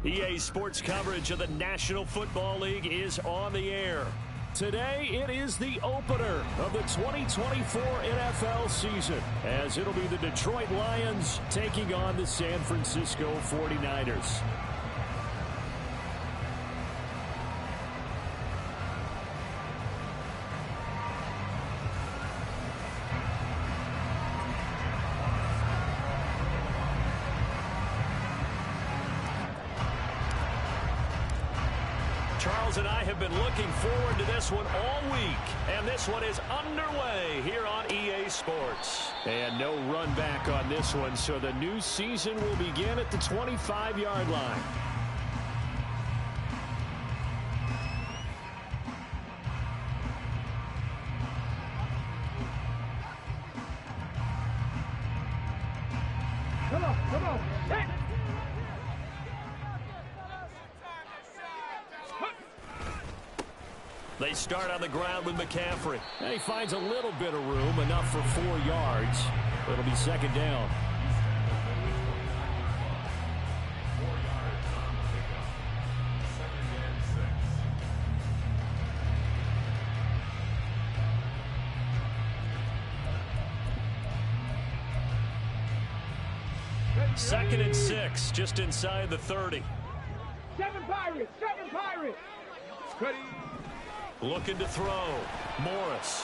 EA Sports coverage of the National Football League is on the air. Today, it is the opener of the 2024 NFL season, as it'll be the Detroit Lions taking on the San Francisco 49ers. Charles and I have been looking forward to this one all week, and this one is underway here on EA Sports. And no run back on this one, so the new season will begin at the 25-yard line. Come on, hey! They start on the ground with McCaffrey. And he finds a little bit of room, enough for 4 yards. It'll be second down. Second and 6, just inside the 30. Seven Pirates! Ready. Looking to throw. Morris.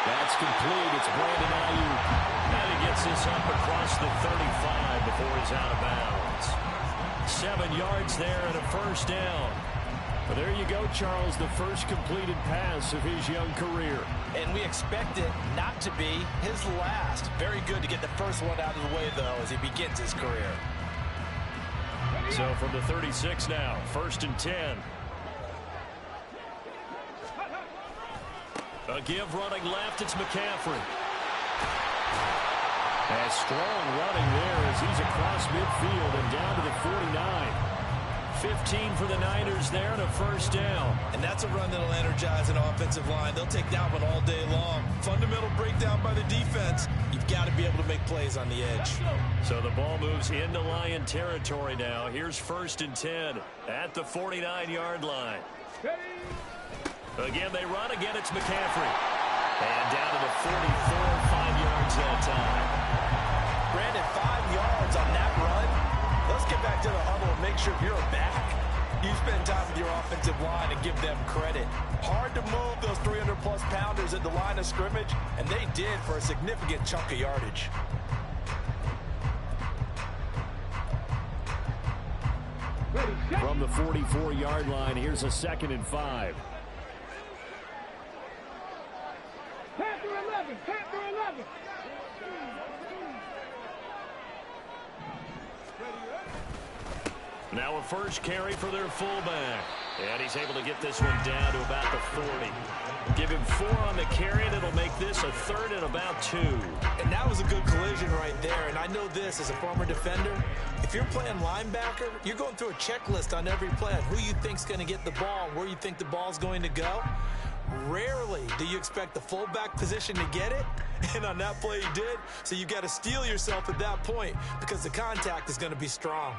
That's complete. It's Brandon Ayuk. And he gets this up across the 35 before he's out of bounds. 7 yards there and a first down. Well, there you go, Charles, the first completed pass of his young career. And we expect it not to be his last. Very good to get the first one out of the way, though, as he begins his career. So from the 36 now, first and 10. A give running left, it's McCaffrey. A strong running there as he's across midfield and down to the 49. 15 for the Niners there and a first down. And that's a run that'll energize an offensive line. They'll take that one all day long. Fundamental breakdown by the defense. You've got to be able to make plays on the edge. So the ball moves into Lion territory now. Here's first and 10 at the 49-yard line. Again, they run. Again, it's McCaffrey. And down to the 44, 5 yards that time. Brandon, 5 yards on that run. Let's get back to the huddle and make sure you're back. You spend time with your offensive line and give them credit. Hard to move those 300-plus pounders at the line of scrimmage, and they did for a significant chunk of yardage. From the 44-yard line, here's a second and 5. Panther 11! Now a first carry for their fullback. And he's able to get this one down to about the 40. Give him 4 on the carry, and it'll make this a third and about 2. And that was a good collision right there. And I know this as a former defender. If you're playing linebacker, you're going through a checklist on every play on who you think's going to get the ball, where you think the ball's going to go. Rarely do you expect the fullback position to get it. And on that play he did. So you've got to steel yourself at that point because the contact is going to be strong.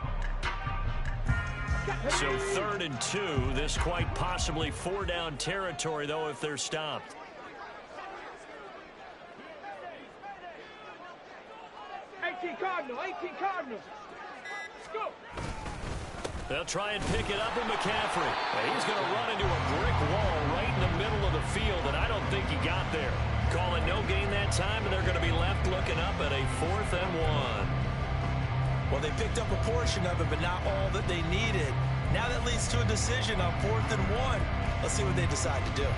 So third and 2. This quite possibly 4-down territory, though, if they're stopped. Cardinal. Go. They'll try and pick it up with McCaffrey. And he's going to run into a brick wall right in the middle of the field, and I don't think he got there. Calling no gain that time, and they're going to be left looking up at a 4th and 1. Well, they picked up a portion of it, but not all that they needed. Now that leads to a decision on 4th and 1. Let's see what they decide to do.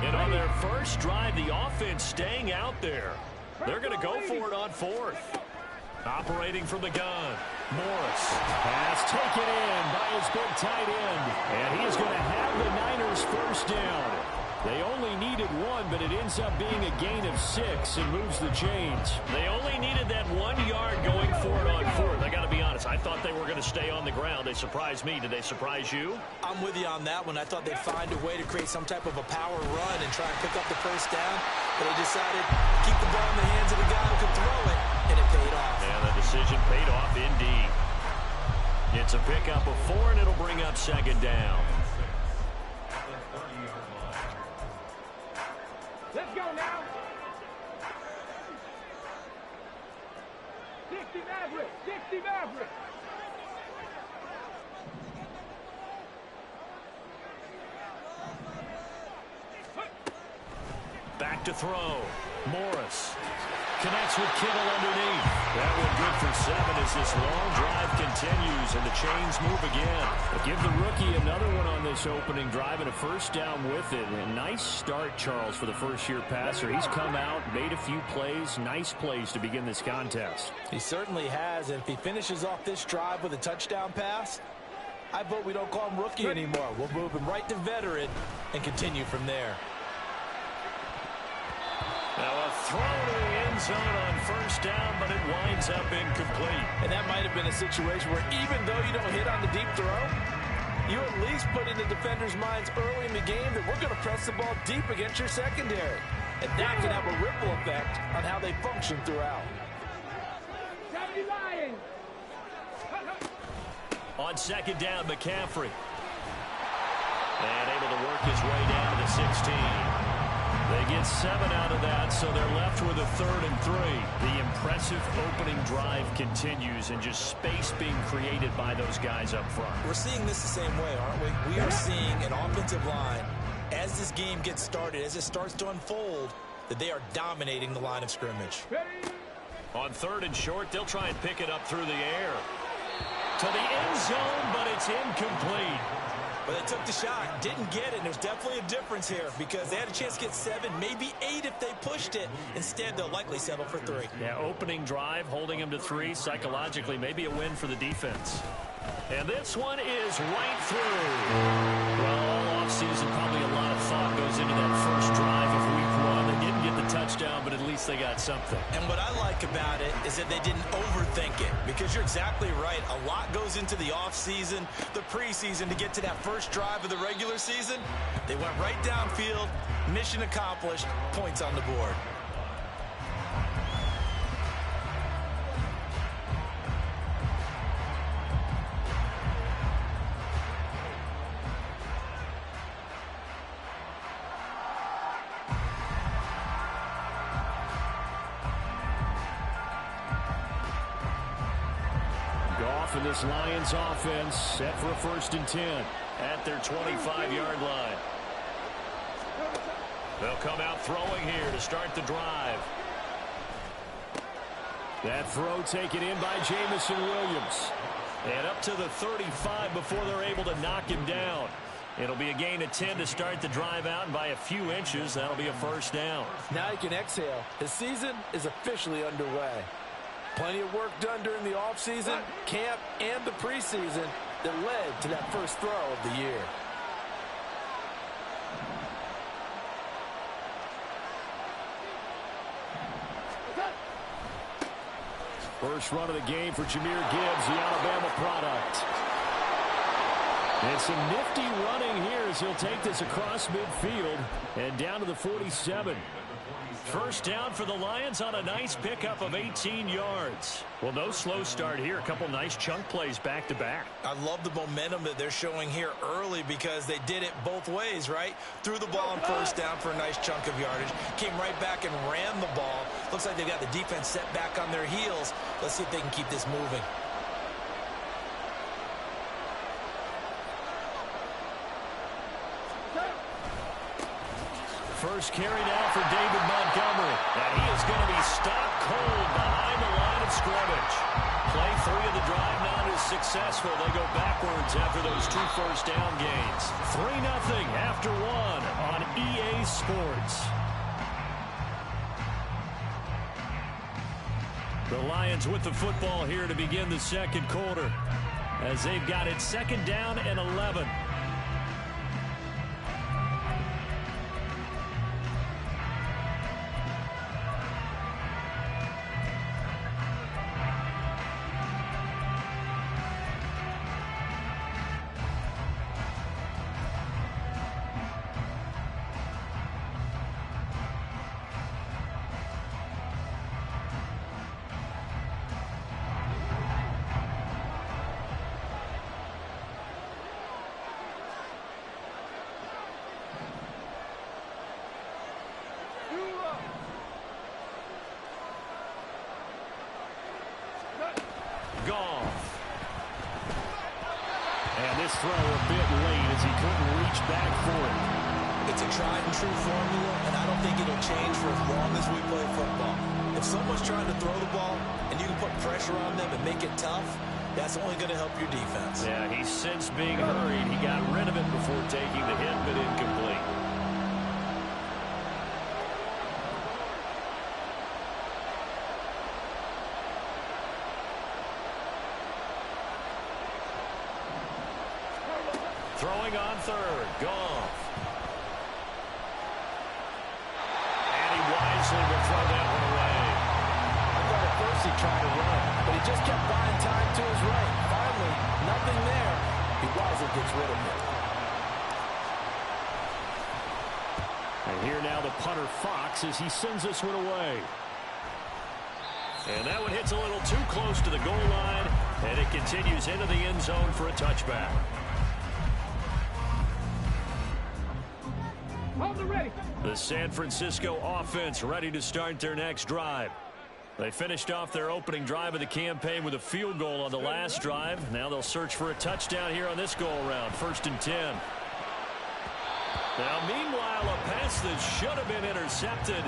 And on their first drive, the offense staying out there. They're going to go for it on 4th. Operating from the gun. Morris has taken in by his big tight end. And he's going to have the Niners first down. They only needed 1, but it ends up being a gain of 6 and moves the chains. They only needed that 1 yard going for it on 4th. I got to be honest, I thought they were going to stay on the ground. They surprised me. Did they surprise you? I'm with you on that one. I thought they'd find a way to create some type of a power run and try and pick up the first down, but they decided to keep the ball in the hands of the guy who could throw it, and it paid off. And the decision paid off indeed. It's a pickup of 4, and it'll bring up second down. Let's go now. 60 Maverick. 60 Maverick. Back to throw. Morris connects with Kittle underneath. That one good for 7 as this long drive continues and the chains move again. But give the rookie another one on this opening drive and a first down with it. A nice start, Charles, for the first-year passer. He's come out, made a few plays, nice plays to begin this contest. He certainly has, and if he finishes off this drive with a touchdown pass, I vote we don't call him rookie anymore. We'll move him right to veteran and continue from there. Now a throw to the end zone on first down, but it winds up incomplete. And that might have been a situation where even though you don't hit on the deep throw, you at least put in the defender's minds early in the game that we're going to press the ball deep against your secondary. And that can have a ripple effect on how they function throughout. On second down, McCaffrey. And able to work his way down to the 16. They get 7 out of that, so they're left with a 3rd and 3. The impressive opening drive continues and just space being created by those guys up front. We're seeing this the same way, aren't we? We are seeing an offensive line, as this game gets started, as it starts to unfold, that they are dominating the line of scrimmage. On 3rd and short, they'll try and pick it up through the air. To the end zone, but it's incomplete. But they took the shot, didn't get it, and there's definitely a difference here because they had a chance to get 7, maybe 8 if they pushed it. Instead, they'll likely settle for 3. Yeah, opening drive, holding them to 3, psychologically, maybe a win for the defense. And this one is right through. Well, all offseason, probably a lot of thought goes into that first drive of week 1. They didn't get the touchdown, but at least they got something. And what I like about it is that they didn't overthink it because you're exactly right. A lot goes into the offseason, the preseason to get to that first drive of the regular season. They went right downfield, mission accomplished, points on the board. For this Lions offense, set for a 1st and 10 at their 25-yard line. They'll come out throwing here to start the drive. That throw taken in by Jamison Williams. And up to the 35 before they're able to knock him down. It'll be a gain of 10 to start the drive out, and by a few inches, that'll be a first down. Now he can exhale. His season is officially underway. Plenty of work done during the offseason, camp, and the preseason that led to that first throw of the year. First run of the game for Jahmyr Gibbs, the Alabama product. And some nifty running here as he'll take this across midfield and down to the 47. First down for the Lions on a nice pickup of 18 yards. Well, no slow start here. A couple nice chunk plays back-to-back. I love the momentum that they're showing here early because they did it both ways, right? Threw the ball on first down for a nice chunk of yardage. Came right back and ran the ball. Looks like they've got the defense set back on their heels. Let's see if they can keep this moving. First carry now for David Montgomery. And he is going to be stopped cold behind the line of scrimmage. Play 3 of the drive not as successful. They go backwards after those 2 first down gains. 3-0 after 1 on EA Sports. The Lions with the football here to begin the second quarter as they've got it 2nd down and 11. And this throw a bit late as he couldn't reach back for it. It's a tried and true formula, and I don't think it'll change for as long as we play football. If someone's trying to throw the ball and you can put pressure on them and make it tough, that's only going to help your defense. Yeah, he's since being hurried. He got rid of it before taking the hit, but incomplete. Throwing on third, Goff. And he wisely will throw that one away. I thought at first he tried to run, but he just kept buying time to his right. Finally, nothing there. He wisely gets rid of it. And here now the punter Fox as he sends this one away. And that one hits a little too close to the goal line, and it continues into the end zone for a touchback. The San Francisco offense ready to start their next drive. They finished off their opening drive of the campaign with a field goal on the last drive. Now they'll search for a touchdown here on this go-around, 1st and 10. Now, meanwhile, a pass that should have been intercepted.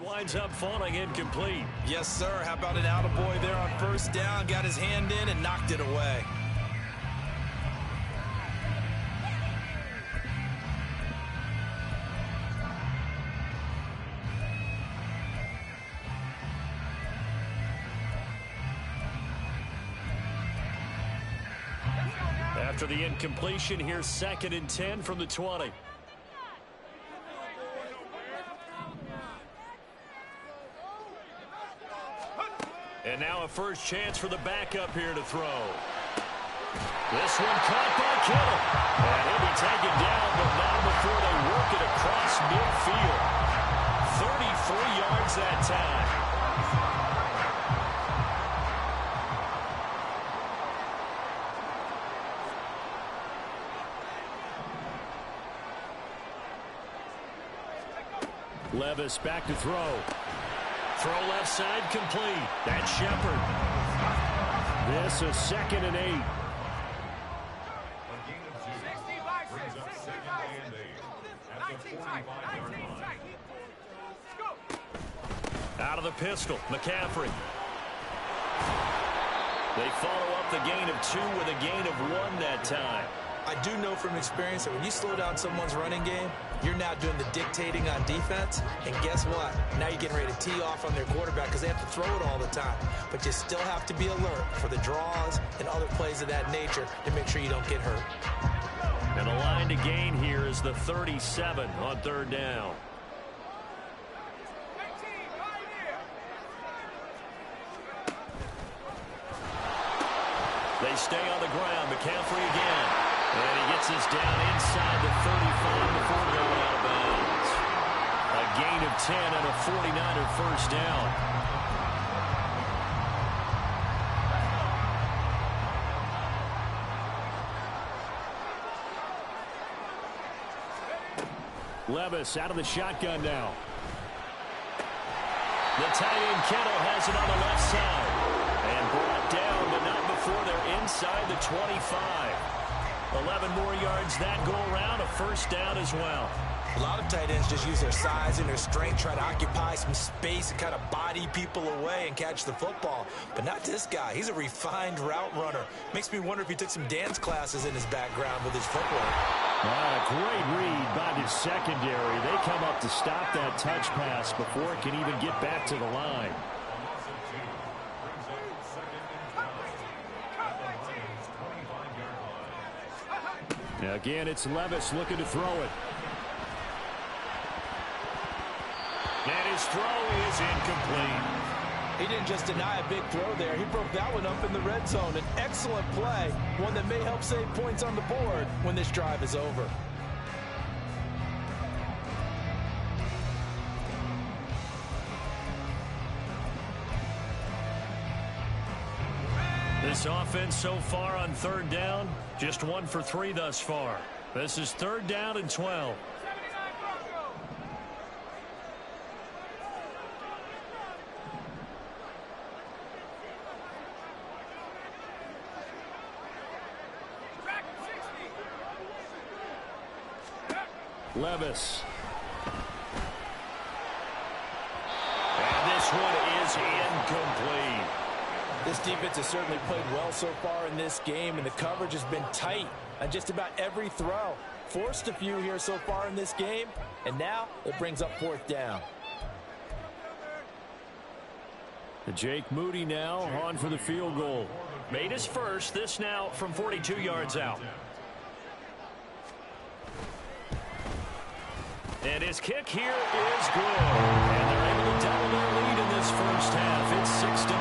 Winds up falling incomplete. Yes, sir. How about an attaboy there on 1st down? Got his hand in and knocked it away. After the incompletion, here's 2nd and 10 from the 20. And now a first chance for the backup here to throw. This one caught by Kittle. And he'll be taken down, but not before they work it across midfield. 33 yards that time. Levis back to throw. Throw left side complete. That's Shepard. This is 2nd and 8. Out of the pistol, McCaffrey. They follow up the gain of 2 with a gain of 1 that time. I do know from experience that when you slow down someone's running game, you're now doing the dictating on defense. And guess what? Now you're getting ready to tee off on their quarterback because they have to throw it all the time. But you still have to be alert for the draws and other plays of that nature to make sure you don't get hurt. And the line to gain here is the 37 on 3rd down. They stay on the ground. McCaffrey again. And he gets this down inside the 35 before going out of bounds. A gain of 10 and a 49er first down. Levis out of the shotgun now. The tight end Kittle has it on the left side. And brought down, but not before they're inside the 25. 11 more yards that go around, a first down as well. A lot of tight ends just use their size and their strength, try to occupy some space and kind of body people away and catch the football. But not this guy. He's a refined route runner. Makes me wonder if he took some dance classes in his background with his footwork. A great read by the secondary. They come up to stop that touch pass before it can even get back to the line. Now again, it's Levis looking to throw it. And his throw is incomplete. He didn't just deny a big throw there. He broke that one up in the red zone. An excellent play, one that may help save points on the board when this drive is over. This offense so far on third down, just 1 for 3 thus far. This is 3rd down and 12. Levis. And this one is incomplete. This defense has certainly played well so far in this game, and the coverage has been tight on just about every throw. Forced a few here so far in this game, and now it brings up 4th down. Jake Moody now on for the field goal. Made his first, this now from 42 yards out. And his kick here is good. And they're able to double their lead in this first half. It's 6-0.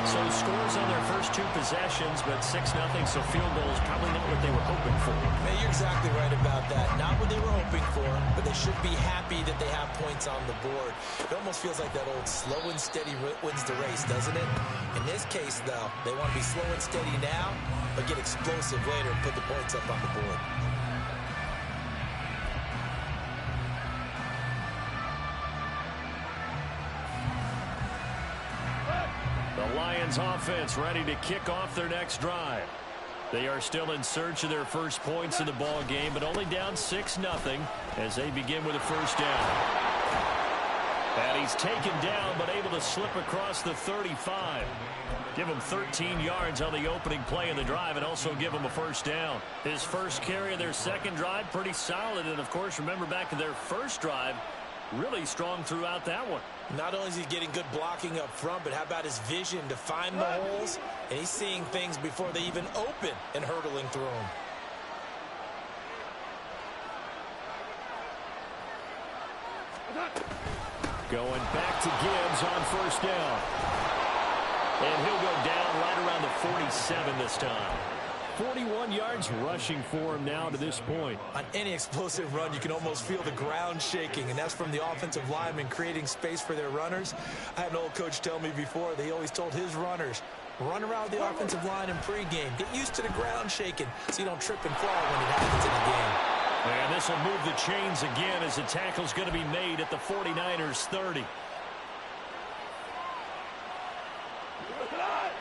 So scores on their first 2 possessions, but 6-0, so field goal is probably not what they were hoping for. Man, you're exactly right about that. Not what they were hoping for, but they should be happy that they have points on the board. It almost feels like that old slow and steady wins the race, doesn't it? In this case, though, they want to be slow and steady now, but get explosive later and put the points up on the board. The Lions offense ready to kick off their next drive. They are still in search of their first points in the ball game, but only down 6-0 as they begin with a first down. And he's taken down, but able to slip across the 35. Give him 13 yards on the opening play of the drive and also give him a first down. His first carry of their second drive, pretty solid. And, of course, remember back to their first drive, really strong throughout that one. Not only is he getting good blocking up front, but how about his vision to find the holes? And he's seeing things before they even open and hurtling through them. Going back to Gibbs on first down. And he'll go down right around the 47 this time. 41 yards rushing for him now to this point. On any explosive run, you can almost feel the ground shaking, and that's from the offensive linemen creating space for their runners. I had an old coach tell me before, they always told his runners, run around the offensive line in pregame. Get used to the ground shaking so you don't trip and fall when it happens in the game. And this will move the chains again as the tackle's going to be made at the 49ers 30.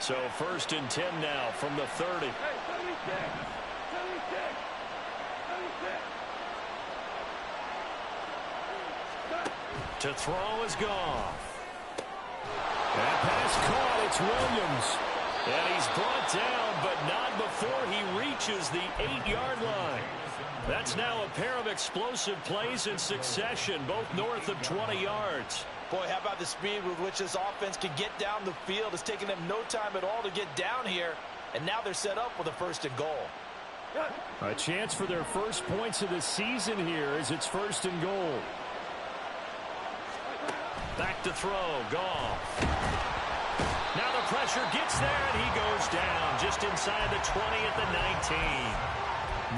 So 1st and 10 now from the 30. To throw is Goff. That pass caught. It's Williams. And he's brought down, but not before he reaches the 8-yard line. That's now a pair of explosive plays in succession, both north of 20 yards. Boy, how about the speed with which this offense can get down the field? It's taken them no time at all to get down here, and now they're set up with a 1st and goal. A chance for their first points of the season here as it's 1st and goal. Back to throw, Goff. Now the pressure gets there, and he goes down just inside the 20 at the 19.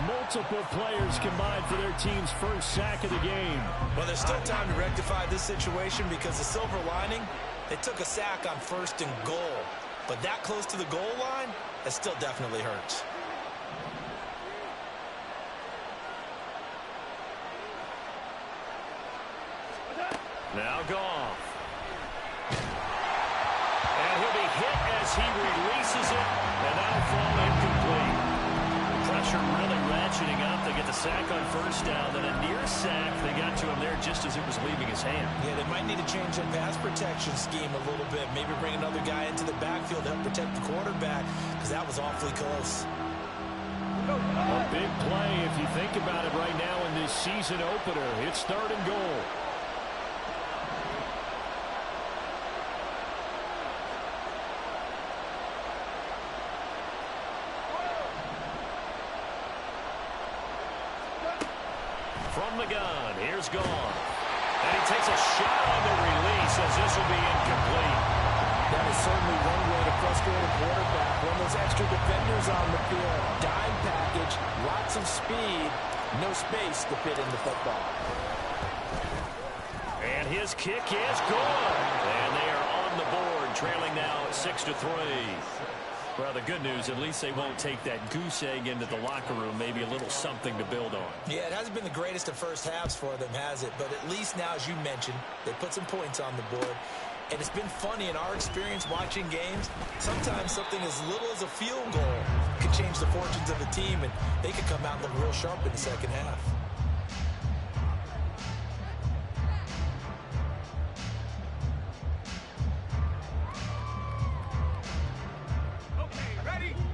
Multiple players combined for their team's first sack of the game. Well, there's still time to rectify this situation because the silver lining, they took a sack on 1st and goal. But that close to the goal line, that still definitely hurts. Now Goff. And he'll be hit as he releases it, and that'll fall incomplete. Pressure really ratcheting up. They get the sack on 1st down, then a near sack. They got to him there just as it was leaving his hand. Yeah, they might need to change their pass protection scheme a little bit. Maybe bring another guy into the backfield to help protect the quarterback, because that was awfully close. A big play if you think about it right now in this season opener. It's 3rd and goal. From the gun, here's Goff. And he takes a shot on the release as this will be incomplete. That is certainly one way to frustrate a quarterback. When those extra defenders on the field, dime package, lots of speed, no space to fit in the football. And his kick is good. And they are on the board, trailing now 6-3. Well, the good news, at least they won't take that goose egg into the locker room. Maybe a little something to build on. Yeah, it hasn't been the greatest of first halves for them, has it? But at least now, as you mentioned, they put some points on the board. And it's been funny in our experience watching games. Sometimes something as little as a field goal could change the fortunes of a team, and they could come out and look real sharp in the second half.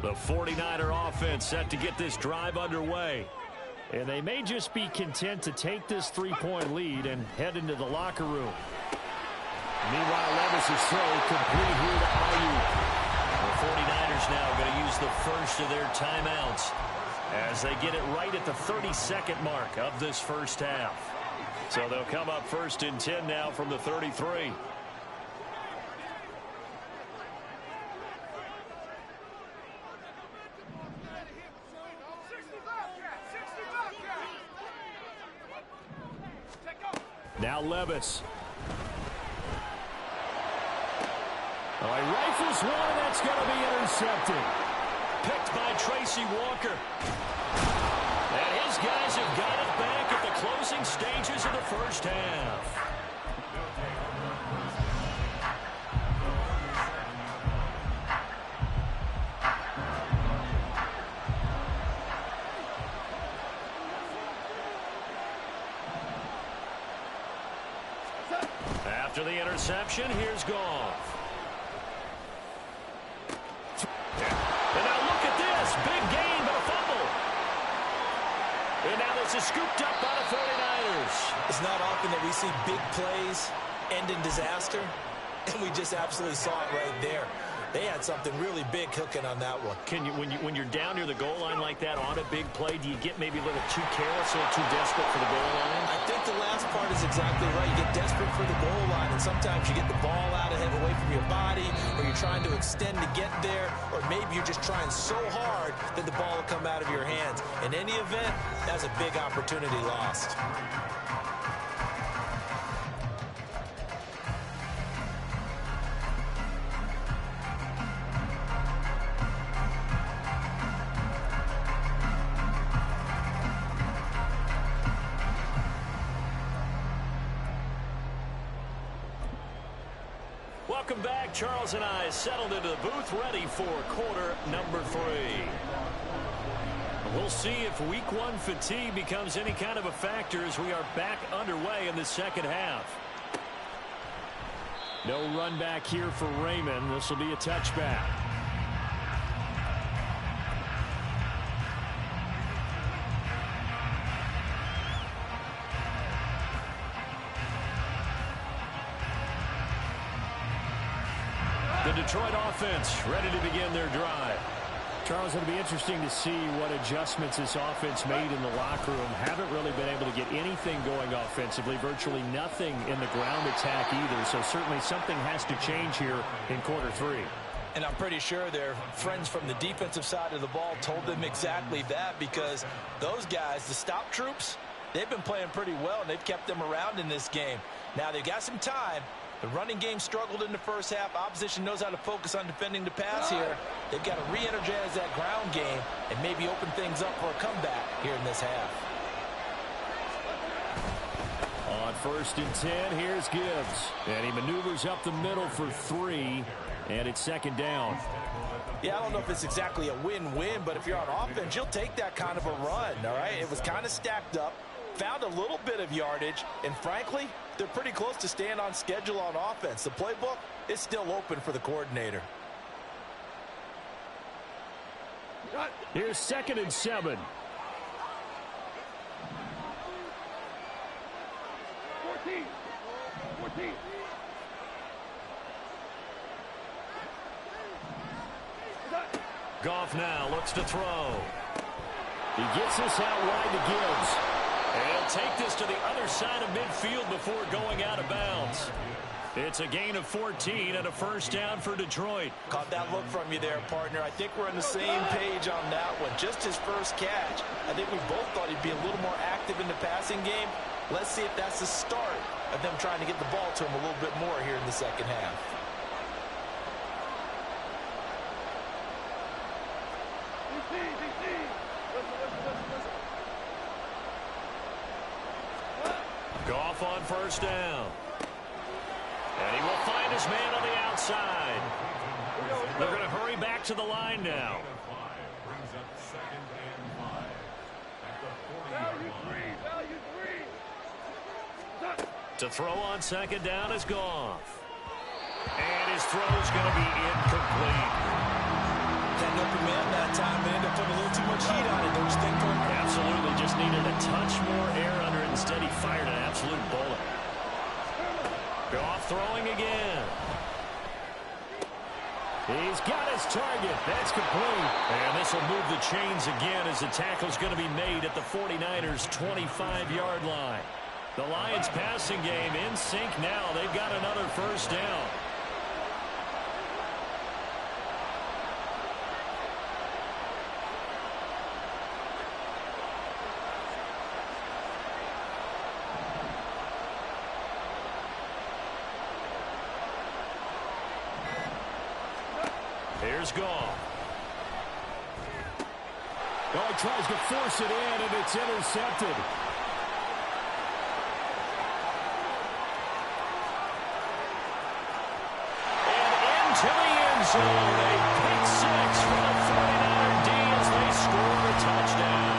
The 49er offense set to get this drive underway. And they may just be content to take this three-point lead and head into the locker room. Meanwhile, Levis's throw complete here to Ayuk. The 49ers now going to use the first of their timeouts as they get it right at the 32nd mark of this first half. So they'll come up 1st and 10 now from the 33. Now Levis. Oh, he rifles one. That's going to be intercepted. Picked by Tracy Walker. And his guys have got it back at the closing stages of the first half. After the interception, here's Goff. And now look at this. Big gain, but a fumble. And now this is scooped up by the 49ers. It's not often that we see big plays end in disaster, and we just absolutely saw it right there. They had something really big cooking on that one. Can you, when you're down near the goal line like that on a big play, do you get maybe a little too careless, a little too desperate for the goal line? I think the last part is exactly right. You get desperate for the goal line, and sometimes you get the ball out ahead, away from your body, or you're trying to extend to get there, or maybe you're just trying so hard that the ball will come out of your hands. In any event, that's a big opportunity lost. Welcome back. Charles and I settled into the booth, ready for quarter number 3. We'll see if week 1 fatigue becomes any kind of a factor as we are back underway in the second half. No run back here for Raymond. This will be a touchback. The Detroit offense ready to begin their drive. Charles, it'll be interesting to see what adjustments this offense made in the locker room. Haven't really been able to get anything going offensively, virtually nothing in the ground attack either. So certainly something has to change here in quarter 3. And I'm pretty sure their friends from the defensive side of the ball told them exactly that, because those guys, the stop troops, they've been playing pretty well, and they've kept them around in this game. Now they've got some time. The running game struggled in the first half. Opposition knows how to focus on defending the pass here. They've got to re-energize that ground game and maybe open things up for a comeback here in this half. On 1st and 10, here's Gibbs. And he maneuvers up the middle for 3, and it's 2nd down. Yeah, I don't know if it's exactly a win-win, but if you're on offense, you'll take that kind of a run, all right? It was kind of stacked up, found a little bit of yardage, and frankly, they're pretty close to staying on schedule on offense. The playbook is still open for the coordinator. Here's 2nd and 7. 14. Goff now looks to throw. He gets this out wide to Gibbs. And he'll take this to the other side of midfield before going out of bounds. It's a gain of 14 and a first down for Detroit. Caught that look from you there, partner. I think we're on the same page on that one. Just his first catch. I think we both thought he'd be a little more active in the passing game. Let's see if that's the start of them trying to get the ball to him a little bit more here in the second half. Goff on first down. And he will find his man on the outside. They're going to hurry back to the line now. To throw on second down is Goff. And his throw is going to be incomplete. Had no command that time and ended up putting a little too much heat on it, don't you think, partner? Absolutely. Just needed a touch more air under it. Instead, he fired an absolute bullet. Goff throwing again. He's got his target. That's complete. And this will move the chains again as the tackle's going to be made at the 49ers' 25-yard line. The Lions passing game in sync now. They've got another first down. Here's Goff. Oh, he tries to force it in, and it's intercepted. And into the end zone. A pick six for the 49er D as they score a touchdown.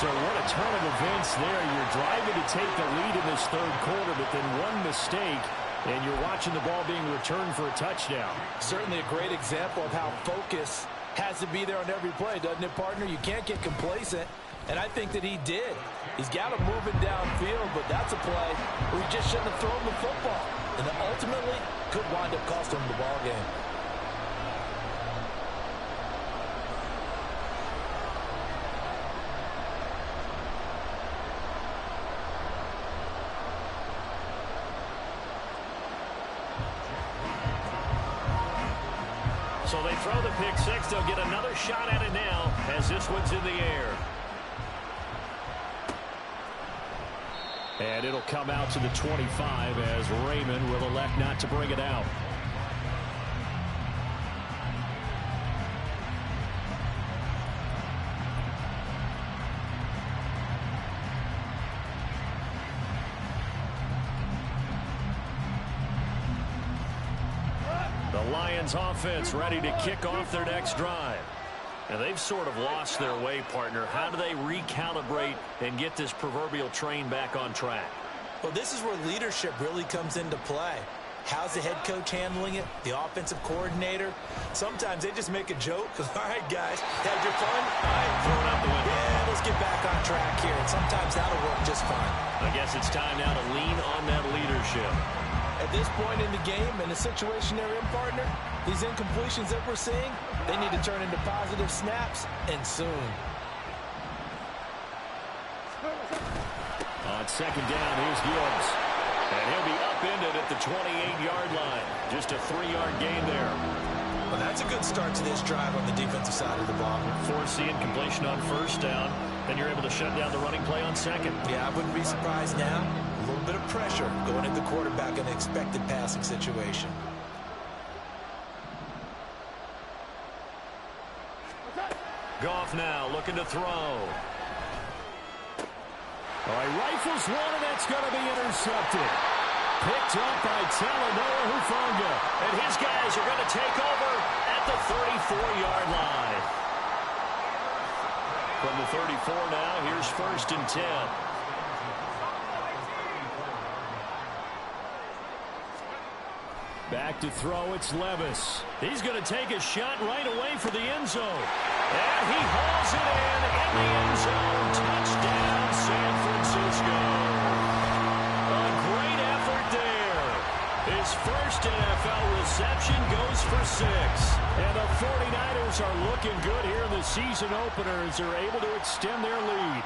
So what a turn of events there. You're driving to take the lead in this third quarter, but then one mistake, and you're watching the ball being returned for a touchdown. Certainly a great example of how focus has to be there on every play, doesn't it, partner? You can't get complacent, and I think that he did. He's got him moving downfield, but that's a play where he just shouldn't have thrown the football. And ultimately could wind up costing him the ball game. So they throw the pick six. They'll get another shot at it now as this one's in the air. And it'll come out to the 25 as Raymond will elect not to bring it out. The Lions offense ready to kick off their next drive. And they've sort of lost their way, partner. How do they recalibrate and get this proverbial train back on track? Well, this is where leadership really comes into play. How's the head coach handling it? The offensive coordinator? Sometimes they just make a joke. All right, guys, had your fun? All right, throw it out the window. Yeah, let's get back on track here. And sometimes that'll work just fine. I guess it's time now to lean on that leadership. At this point in the game, in the situation they're in, partner, these incompletions that we're seeing, they need to turn into positive snaps, and soon. On second down, here's Gibbs. And he'll be upended at the 28-yard line. Just a 3-yard gain there. Well, that's a good start to this drive on the defensive side of the ball. Force the incompletion on first down. Then you're able to shut down the running play on second. Yeah, I wouldn't be surprised now. A little bit of pressure going at the quarterback in an expected passing situation. Goff now looking to throw. All right, rifles one, and that's going to be intercepted. Picked up by Talanoa Hufanga. And his guys are going to take over at the 34-yard line. From the 34 now, here's first and 10. Back to throw, it's Levis. He's going to take a shot right away for the end zone. And he hauls it in the end zone. Touchdown, San Francisco. A great effort there. His first NFL reception goes for 6. And the 49ers are looking good here in the season opener as they're able to extend their lead.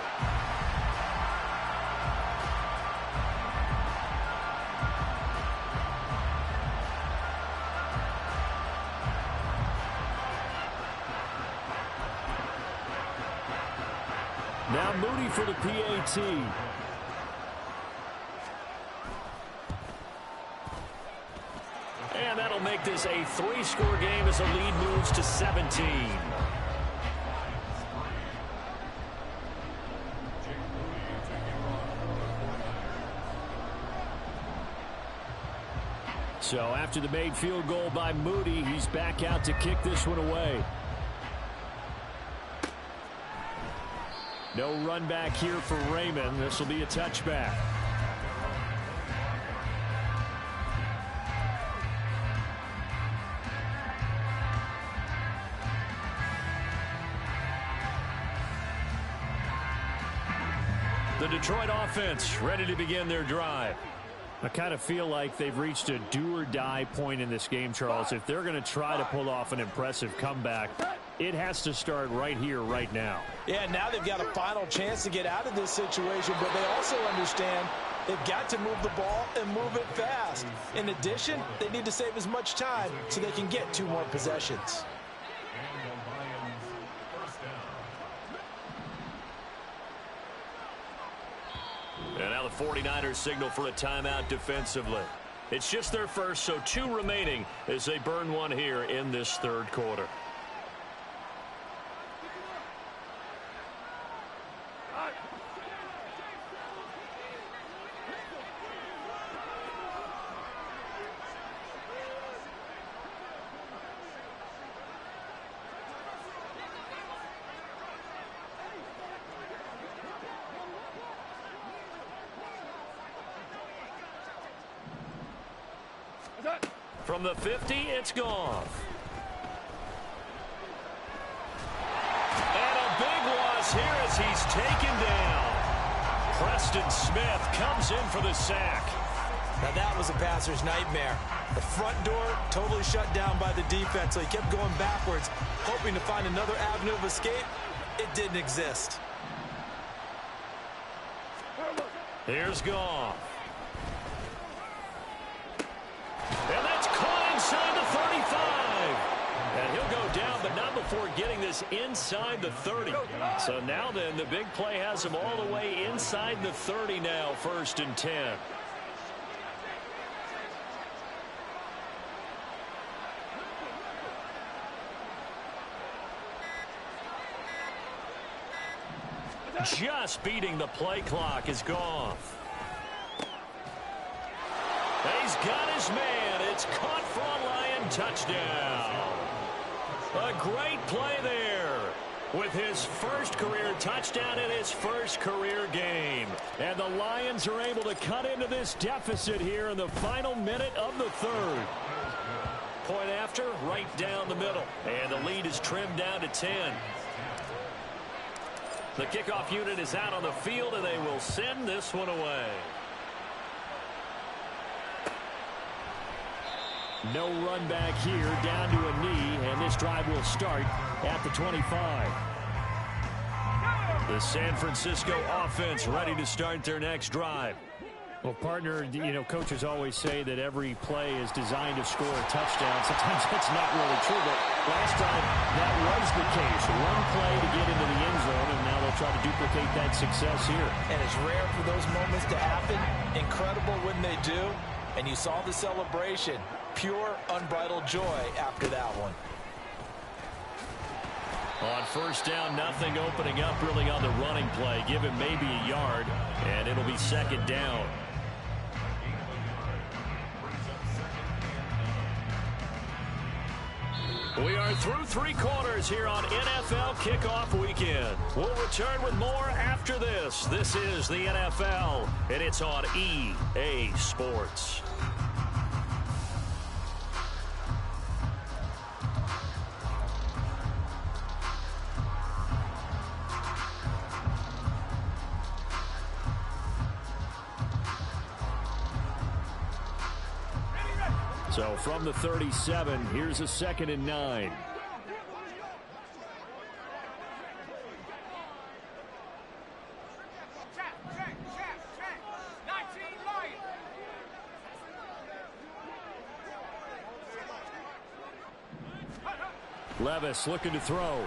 Now Moody for the PAT. And that'll make this a 3-score game as the lead moves to 17. So after the made field goal by Moody, he's back out to kick this one away. No run back here for Raymond. This will be a touchback. The Detroit offense ready to begin their drive. I kind of feel like they've reached a do-or-die point in this game, Charles. If they're going to try to pull off an impressive comeback, it has to start right here, right now. Yeah, now they've got a final chance to get out of this situation, but they also understand they've got to move the ball and move it fast. In addition, they need to save as much time so they can get 2 more possessions. And now the 49ers signal for a timeout defensively. It's just their first, so 2 remaining as they burn one here in this 3rd quarter. From the 50, it's gone. And a big loss here as he's taken down. Preston Smith comes in for the sack. Now that was a passer's nightmare. The front door totally shut down by the defense, so he kept going backwards, hoping to find another avenue of escape. It didn't exist. Here's Goff. And that's caught inside the 35. And he'll go down, but not before getting this inside the 30. So now then, the big play has him all the way inside the 30 now, 1st and 10. Just beating the play clock is Goff. He's got his man. It's caught for a Lion touchdown. A great play there with his first career touchdown in his first career game. And the Lions are able to cut into this deficit here in the final minute of the 3rd. Point after, right down the middle. And the lead is trimmed down to 10. The kickoff unit is out on the field, and they will send this one away. No run back here, down to a knee, and this drive will start at the 25. The San Francisco offense ready to start their next drive. Well, partner, you know, coaches always say that every play is designed to score a touchdown. Sometimes that's not really true, but last time that was the case. One play to get into the end zone, and now they'll try to duplicate that success here. And it's rare for those moments to happen. Incredible when they do. And you saw the celebration. Pure, unbridled joy after that one. On 1st down, nothing opening up really on the running play. Give him maybe a yard, and it'll be 2nd down. We are through 3 quarters here on NFL Kickoff Weekend. We'll return with more after this. This is the NFL, and it's on EA Sports. So from the 37, here's a 2nd and 9. Levis looking to throw.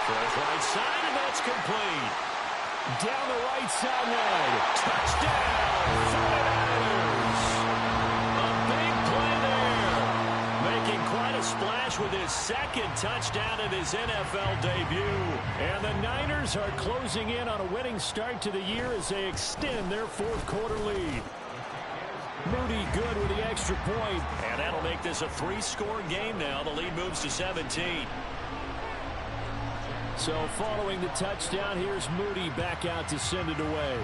Throws right side, and that's complete. Down the right sideline. Touchdown, 49ers. A big play there. Making quite a splash with his second touchdown in his NFL debut. And the Niners are closing in on a winning start to the year as they extend their fourth quarter lead. Moody good with the extra point. And that'll make this a three-score game now. The lead moves to 17. So following the touchdown, here's Moody back out to send it away.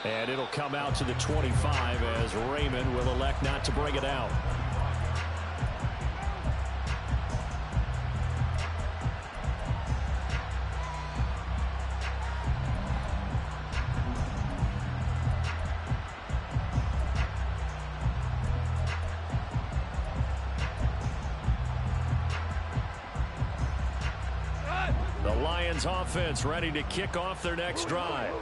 And it'll come out to the 25 as Raymond will elect not to bring it out. The Lions offense ready to kick off their next drive.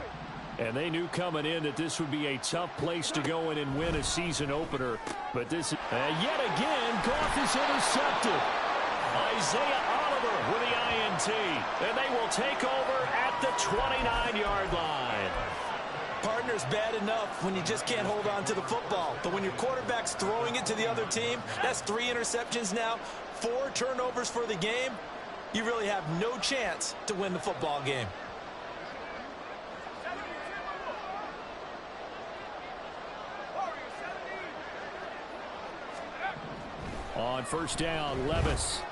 And they knew coming in that this would be a tough place to go in and win a season opener. But this is, yet again, Goff is intercepted. Isaiah Oliver with the INT. And they will take over at the 29-yard line. Partner's bad enough when you just can't hold on to the football. But when your quarterback's throwing it to the other team, that's 3 interceptions now, 4 turnovers for the game. You really have no chance to win the football game. On first down, Levis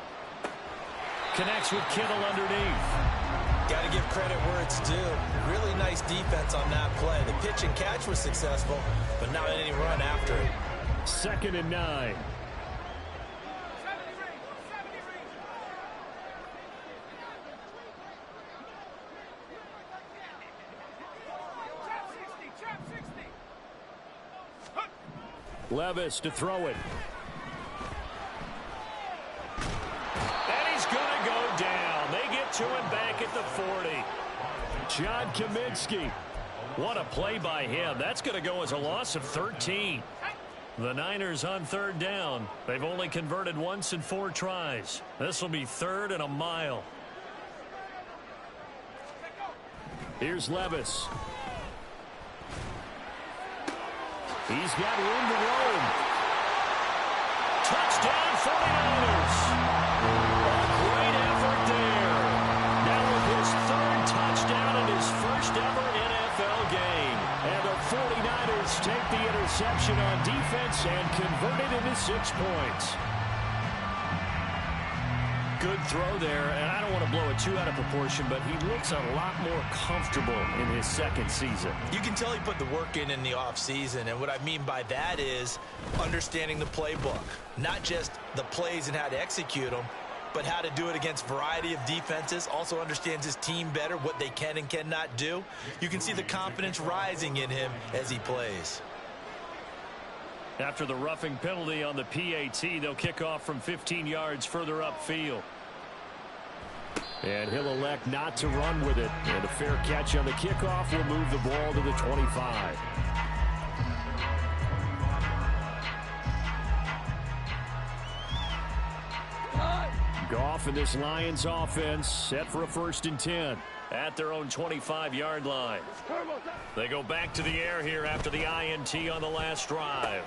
connects with Kittle underneath. Got to give credit where it's due. Really nice defense on that play. The pitch and catch was successful, but not any run after it. 2nd and 9. Levis to throw it. And he's going to go down. They get to him back at the 40. John Kaminsky. What a play by him. That's going to go as a loss of 13. The Niners on 3rd down. They've only converted once in 4 tries. This will be 3rd and a mile. Here's Levis. He's got room to roam. Touchdown 49ers. A great effort there. Now with his 3rd touchdown in his first ever NFL game. And the 49ers take the interception on defense and convert it into 6 points. Good throw there, and I don't want to blow it too out of proportion, but he looks a lot more comfortable in his 2nd season. You can tell he put the work in the offseason, and what I mean by that is understanding the playbook. Not just the plays and how to execute them, but how to do it against a variety of defenses. Also understands his team better, what they can and cannot do. You can see the confidence rising in him as he plays. After the roughing penalty on the PAT, they'll kick off from 15 yards further upfield. And he'll elect not to run with it. And a fair catch on the kickoff will move the ball to the 25. Goff and this Lions offense set for a 1st and 10. At their own 25-yard line. They go back to the air here after the INT on the last drive.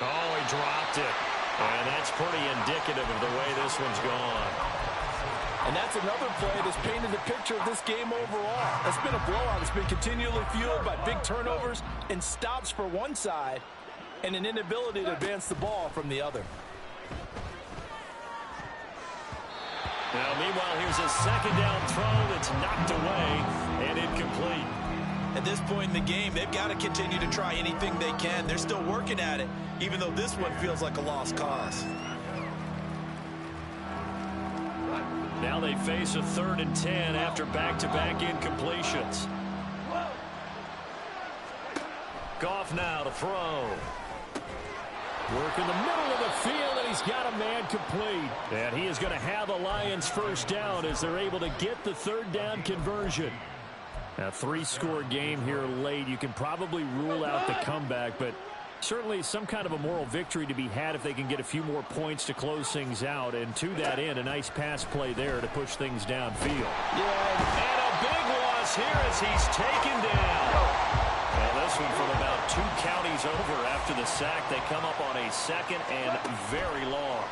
Oh, he dropped it. And that's pretty indicative of the way this one's gone. And that's another play that's painted the picture of this game overall. It's been a blowout. It's been continually fueled by big turnovers and stops for one side and an inability to advance the ball from the other. Now, meanwhile, here's a 2nd down throw that's knocked away and incomplete. At this point in the game, they've got to continue to try anything they can. They're still working at it, even though this one feels like a lost cause. Now they face a 3rd and 10 after back-to-back incompletions. Goff now to throw. Work in the middle of the field, and he's got a man complete. And he is going to have the Lions 1st down as they're able to get the 3rd down conversion. A 3-score game here late. You can probably rule out the comeback, but Certainly some kind of a moral victory to be had if they can get a few more points to close things out. And to that end, a nice pass play there to push things downfield. Yeah, and a big loss here as he's taken down. Well, this one from about 2 counties over after the sack. They come up on a 2nd and very long.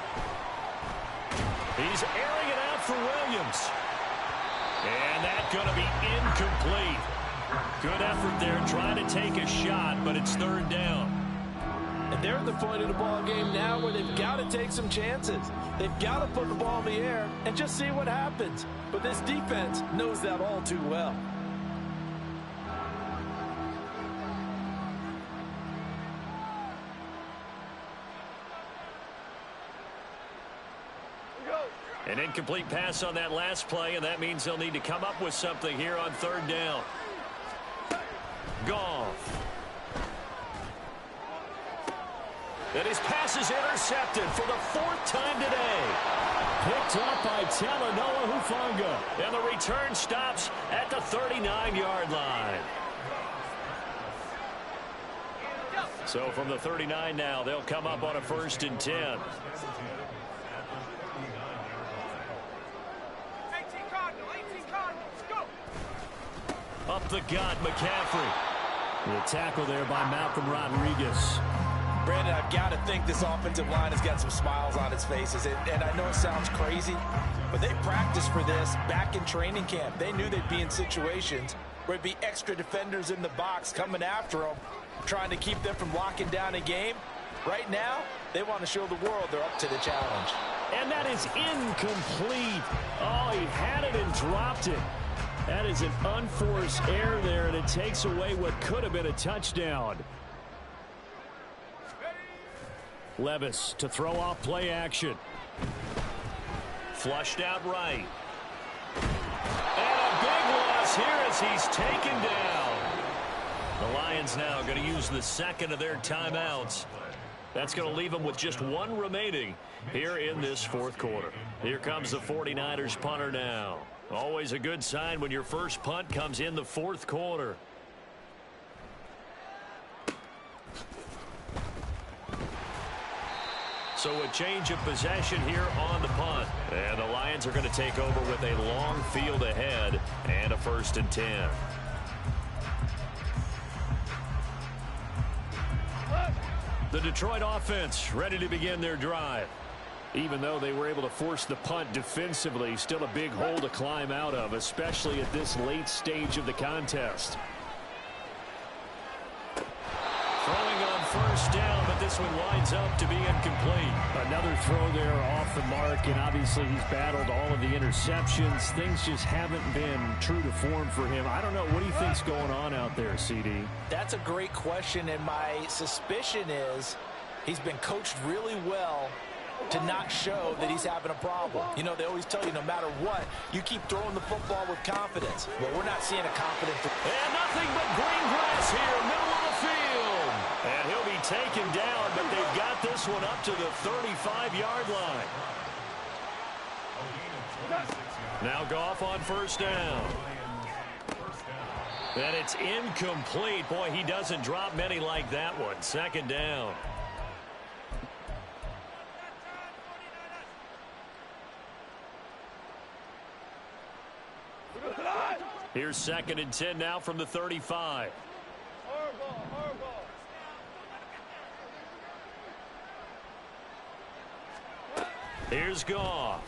He's airing it out for Williams. And that's going to be incomplete. Good effort there trying to take a shot, but it's 3rd down. And they're at the point of the ball game now where they've got to take some chances. They've got to put the ball in the air and just see what happens. But this defense knows that all too well. An incomplete pass on that last play, and that means they'll need to come up with something here on 3rd down. Goff. And his pass is intercepted for the 4th time today. Picked up by Talanoa Hufanga. And the return stops at the 39-yard line. So from the 39 now, they'll come up on a 1st and 10. 18 Cardinals, go! Up the gut, McCaffrey. The tackle there by Malcolm Rodriguez. Brandon, I've got to think this offensive line has got some smiles on its faces. And I know it sounds crazy, but they practiced for this back in training camp. They knew they'd be in situations where it'd be extra defenders in the box coming after them, trying to keep them from locking down a game. Right now, they want to show the world they're up to the challenge. And that is incomplete. Oh, he had it and dropped it. That is an unforced error there, and it takes away what could have been a touchdown. Levis to throw off play action. Flushed out right. And a big loss here as he's taken down. The Lions now going to use the 2nd of their timeouts. That's going to leave them with just 1 remaining here in this 4th quarter. Here comes the 49ers punter now. Always a good sign when your first punt comes in the 4th quarter. So a change of possession here on the punt. And the Lions are going to take over with a long field ahead and a 1st and 10. The Detroit offense ready to begin their drive. Even though they were able to force the punt defensively, still a big hole to climb out of, especially at this late stage of the contest. Throwing on 1st down, but this one winds up to be incomplete. Another throw there off the mark, and obviously he's battled all of the interceptions. Things just haven't been true to form for him. I don't know. What do you think's going on out there, CD? That's a great question, and my suspicion is he's been coached really well to not show that he's having a problem. You know, they always tell you no matter what, you keep throwing the football with confidence. Well, we're not seeing a confident. And nothing but green grass here, middle of the field. And he'll be taken down, but they've got this one up to the 35-yard line. Now Goff on 1st down. And it's incomplete. Boy, he doesn't drop many like that one. 2nd down. Here's 2nd and 10 now from the 35. Here's Goff.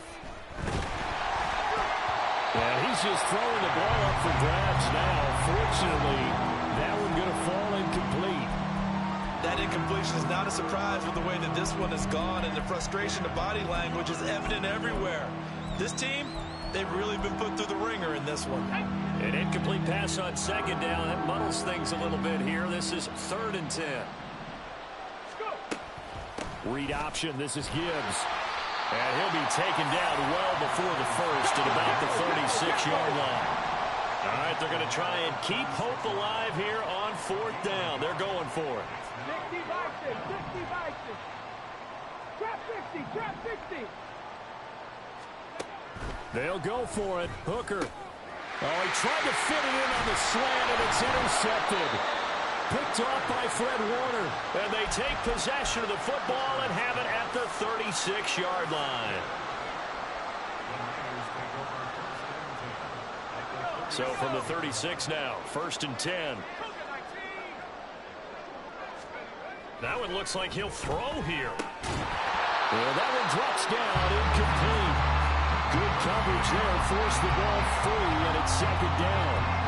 Yeah, he's just throwing the ball up for grabs now. Fortunately, that one going to fall incomplete. That incompletion is not a surprise with the way that this one has gone, and the frustration, the body language is evident everywhere. This team, they've really been put through the ringer in this one. An incomplete pass on 2nd down. That muddles things a little bit here. This is 3rd and 10. Read option. This is Gibbs. And he'll be taken down well before the 1st at about the 36-yard line. All right, they're going to try and keep hope alive here on 4th down. They're going for it. 60 boxes, 60 boxes. Trap 60, trap 60. They'll go for it. Hooker. Oh, he tried to fit it in on the slant, and it's intercepted. Picked off by Fred Warner. And they take possession of the football and have it at the 36-yard line. So from the 36 now, 1st and 10. Now it looks like he'll throw here. And that one drops down, incomplete. Good coverage there, forced the ball free, and it's 2nd down.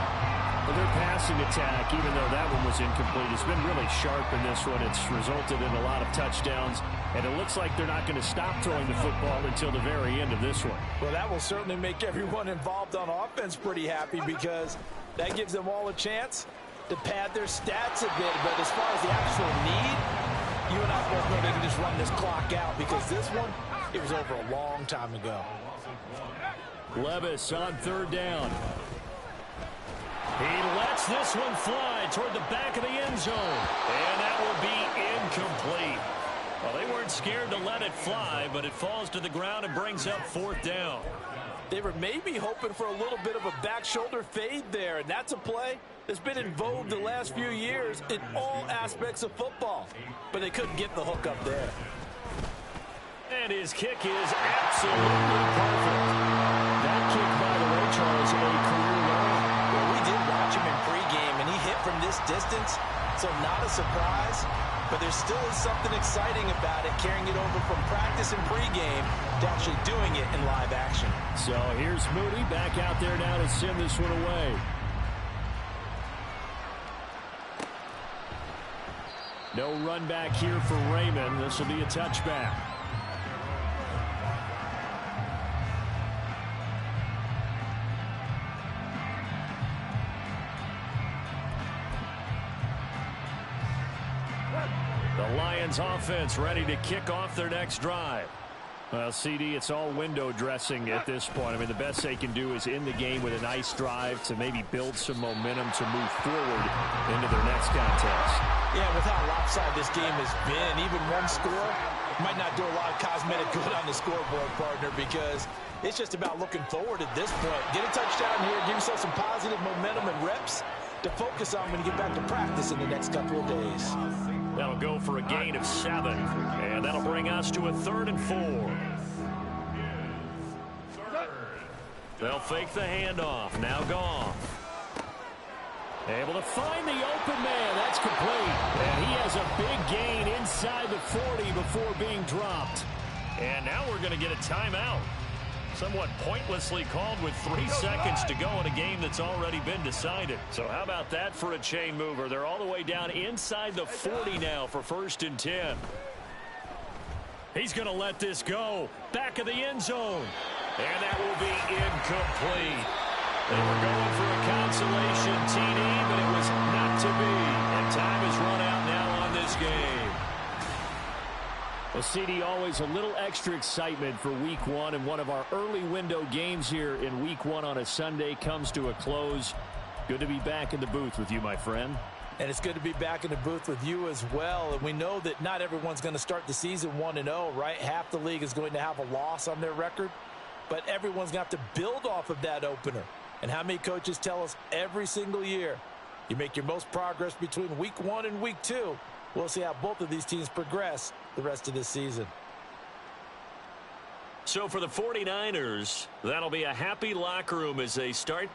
Their passing attack, even though that one was incomplete, has been really sharp in this one. It's resulted in a lot of touchdowns, and it looks like they're not going to stop throwing the football until the very end of this one. Well, that will certainly make everyone involved on offense pretty happy because that gives them all a chance to pad their stats a bit. But as far as the actual need, you and I both know they can just run this clock out because this one, it was over a long time ago. Levis on 3rd down. He lets this one fly toward the back of the end zone. And that will be incomplete. Well, they weren't scared to let it fly, but it falls to the ground and brings up 4th down. They were maybe hoping for a little bit of a back shoulder fade there, and that's a play that's been in vogue the last few years in all aspects of football. But they couldn't get the hook up there. And his kick is absolutely perfect. That kick, by the way, Charles, a career low. Well, we did watch him in pregame, and he hit from this distance, so not a surprise. But there still is something exciting about it, carrying it over from practice and pregame to actually doing it in live action. So here's Moody back out there now to send this one away. No run back here for Raymond. This will be a touchback. The Lions offense ready to kick off their next drive. Well, CD, it's all window dressing at this point. I mean, the best they can do is end the game with a nice drive to maybe build some momentum to move forward into their next contest. Yeah, with how lopsided this game has been, even one score might not do a lot of cosmetic good on the scoreboard, partner, because it's just about looking forward at this point. Get a touchdown here, give yourself some positive momentum and reps to focus on when you get back to practice in the next couple of days. That'll go for a gain of 7, and that'll bring us to a 3rd and 4. They'll fake the handoff. Now gone. Able to find the open man. That's complete. And he has a big gain inside the 40 before being dropped. And now we're going to get a timeout. Somewhat pointlessly called with 3 seconds to go in a game that's already been decided. So how about that for a chain mover? They're all the way down inside the 40 now for 1st and 10. He's going to let this go. Back of the end zone. And that will be incomplete. They were going for a consolation TD, but it was not to be. And time has run out now on this game. Well, CD, always a little extra excitement for Week 1, and one of our early window games here in Week 1 on a Sunday comes to a close. Good to be back in the booth with you, my friend. And it's good to be back in the booth with you as well. And we know that not everyone's going to start the season 1-0, right? Half the league is going to have a loss on their record, but everyone's going to have to build off of that opener. And how many coaches tell us every single year, you make your most progress between Week 1 and Week 2. We'll see how both of these teams progress the rest of this season. So for the 49ers, that'll be a happy locker room as they start the